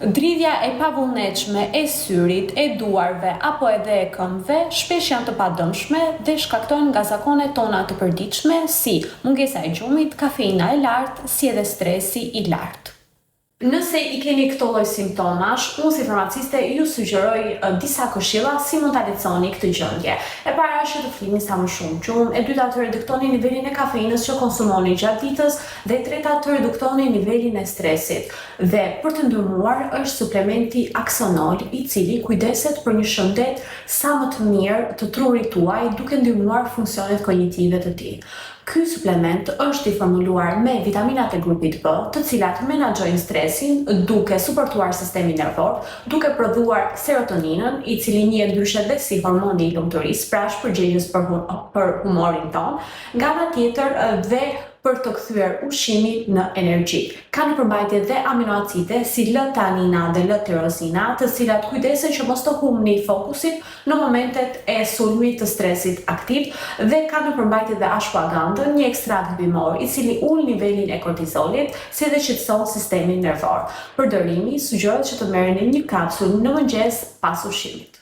Dridhja e pavullnetshme e syrit, e duarve apo edhe e këmbëve shpesh janë të padëmshme dhe shkaktojnë nga zakonet tona të përditshme si mungesa e gjumit, kafeina e lartë, si edhe stresi i lartë. Nëse i keni këto lloj simptomash, unë si farmaciste ju sugjeroj disa këshilla si mund ta lehtësoni këtë gjendje. E para është të flini sa më shumë gjumë, e dyta të reduktoni nivelin e kafeinës që konsumoni gjatë ditës dhe e treta të reduktoni nivelin e stresit. Dhe për të ndërmuar është suplementi Aksonol, i cili kujdeset për një shëndet sa më të mirë të trurit tuaj duke ndihmuar funksionet kognitive të tij. Ky suplement është i formuluar me vitaminat e grupit B, të cilat menaxhojnë stresin duke suportuar sistemin nervor, duke prodhuar serotoninën, i cili njihet ndryshe dhe si hormoni i lumturisë, pra shpërgjegjës për humorin ton, nga ana tjetër dhe për të kthyer ushqimin në energji. Ka në përmbajtje dhe aminoacide si L-tanina dhe L-tyrosina, të cilat kujdesen që mos të humbni fokusin në momentet e sulmit të stresit aktiv, dhe ka në përmbajtje dhe ashwagandën, një ekstrakt bimor i cili ul nivelin e kortizolit, si dhe shqetëson sistemin nervor. Përdorimi sugjerohet që të merrni një kapsul në mëngjes pas ushqimit.